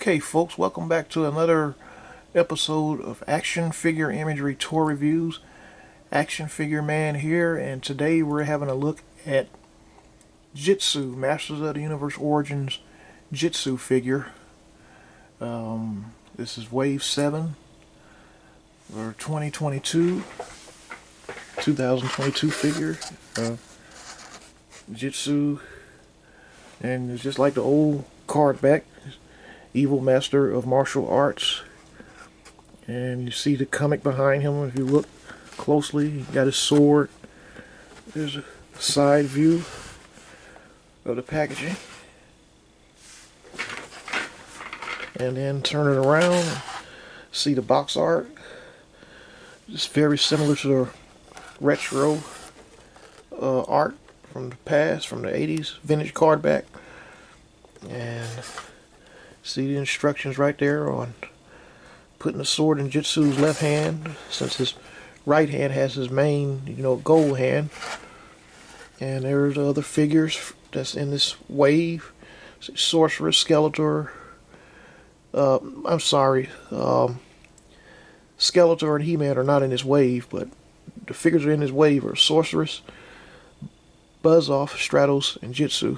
Okay, folks, welcome back to another episode of Action Figure Imagery Tour Reviews. Action Figure Man here, and today we're having a look at Jitsu, Masters of the Universe Origins Jitsu figure. This is Wave 7 or 2022 figure. Jitsu, and it's just like the old card back. Evil Master of Martial Arts, and you see the comic behind him. If you look closely, he got his sword. There's a side view of the packaging, and then turn it around, see the box art. It's very similar to the retro art from the past, from the 80s, vintage card back. And see the instructions right there on putting the sword in Jitsu's left hand, since his right hand has his main, gold hand. And there's the other figures that's in this wave. Sorceress, Skeletor. Skeletor and He-Man are not in this wave, but the figures are in this wave are Sorceress, Buzz-Off, Stratos, and Jitsu.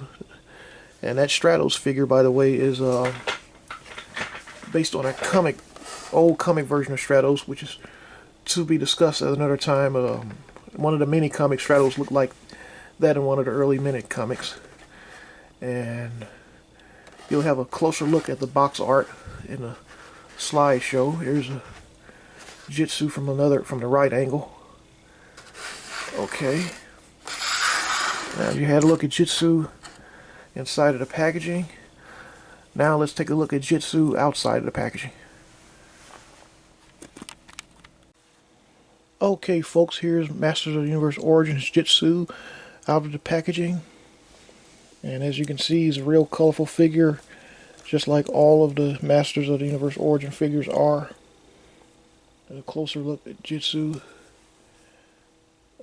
And that Stratos figure, by the way, is based on a old comic version of Stratos, which is to be discussed at another time. One of the mini comic Stratos looked like that in one of the early minute comics. And you'll have a closer look at the box art in the slideshow. Here's a Jitsu from the right angle. Okay. Now you had a look at Jitsu inside of the packaging. Now let's take a look at Jitsu outside of the packaging. Okay, folks, here's Masters of the Universe Origins Jitsu out of the packaging. And as you can see, he's a real colorful figure, just like all of the Masters of the Universe Origin figures are. A closer look at Jitsu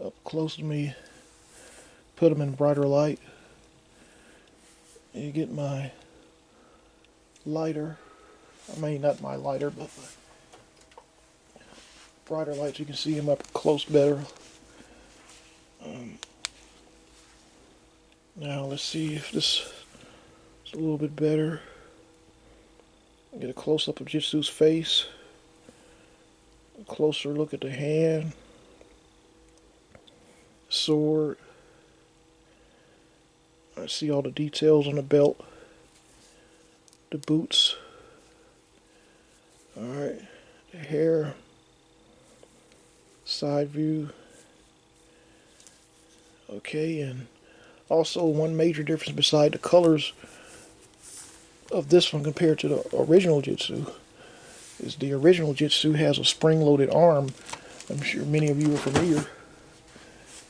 up close to me. Put him in brighter light. You get my lighter. Not my lighter, but brighter light so you can see him up close better. Now let's see if this is a little bit better. Get a close up of Jitsu's face. A closer look at the hand. Sword. I see all the details on the belt. The boots. Alright. The hair. Side view. Okay, and also one major difference beside the colors of this one compared to the original Jitsu is the original Jitsu has a spring-loaded arm. I'm sure many of you are familiar.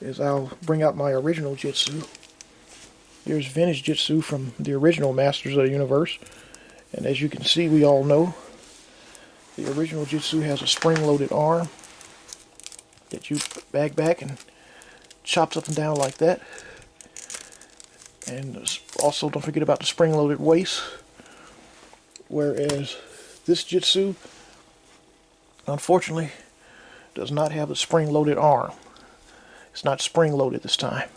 As I'll bring out my original Jitsu. Here's vintage Jitsu from the original Masters of the Universe. And as you can see, we all know, the original Jitsu has a spring-loaded arm that you bag back and chops up and down like that. And also don't forget about the spring-loaded waist. Whereas this Jitsu, unfortunately, does not have a spring-loaded arm. It's not spring-loaded this time.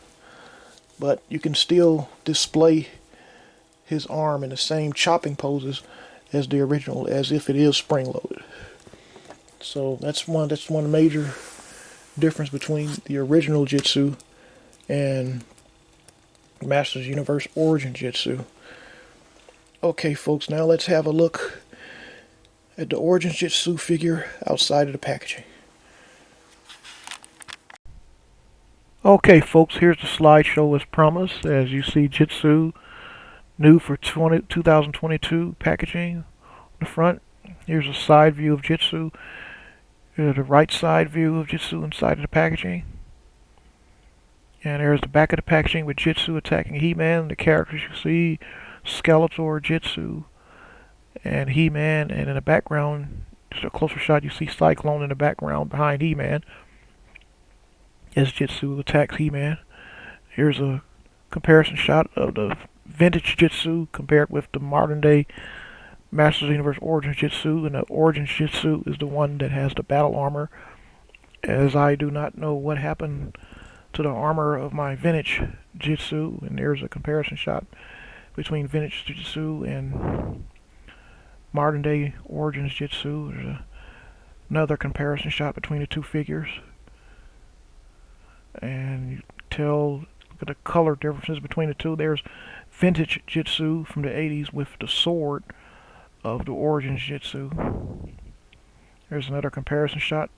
But you can still display his arm in the same chopping poses as the original, as if it is spring-loaded. So that's one major difference between the original Jitsu and Masters Universe Origin Jitsu. Okay, folks, now let's have a look at the Origins Jitsu figure outside of the packaging. Okay, folks, here's the slideshow as promised. As you see, Jitsu, new for 2022 packaging on the front. Here's a side view of Jitsu. Here's the right side view of Jitsu inside of the packaging. And there's the back of the packaging with Jitsu attacking He-Man. The characters you see, Skeletor, Jitsu, and He-Man. And in the background, just a closer shot, you see Cyclone in the background behind He-Man as Jitsu attacks He-Man. Here's a comparison shot of the vintage Jitsu compared with the modern day Masters of the Universe Origins Jitsu, and the Origins Jitsu is the one that has the battle armor, as I do not know what happened to the armor of my vintage Jitsu, and there's a comparison shot between vintage Jitsu and modern day Origins Jitsu. There's another comparison shot between the two figures, and you tell, look at the color differences between the two. There's vintage Jitsu from the 80s with the sword of the Origins Jitsu. There's another comparison shot,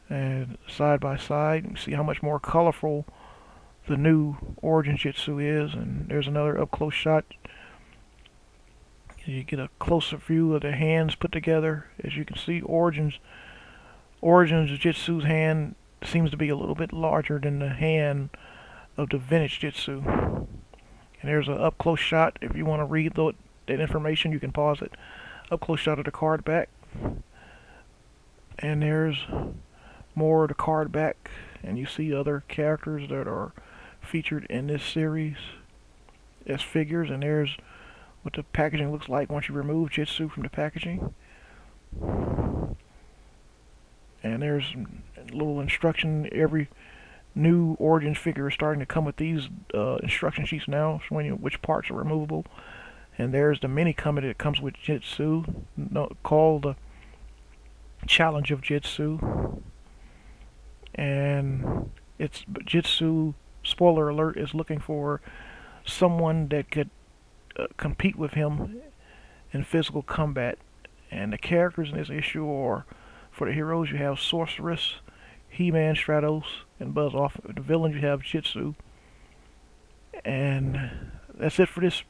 and side by side you can see how much more colorful the new Origins Jitsu is. And there's another up close shot. You get a closer view of the hands put together. As you can see, Origins Jitsu's hand seems to be a little bit larger than the hand of the vintage Jitsu. And there's an up close shot. If you want to read that information, you can pause it. Up close shot of the card back. And there's more of the card back, and you see other characters that are featured in this series as figures. And there's what the packaging looks like once you remove Jitsu from the packaging. And there's a little instruction. Every new Origins figure is starting to come with these instruction sheets now, showing you which parts are removable. And there's the mini comic that comes with Jitsu, called the Challenge of Jitsu. And it's Jitsu, spoiler alert, is looking for someone that could compete with him in physical combat. And the characters in this issue are, for the heroes, you have Sorceress, He-Man, Stratos, and Buzz Off. The villains, you have Jitsu. And that's it for this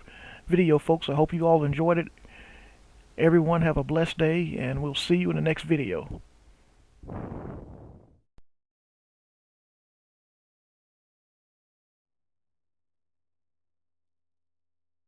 video, folks. I hope you all enjoyed it. Everyone have a blessed day, and we'll see you in the next video.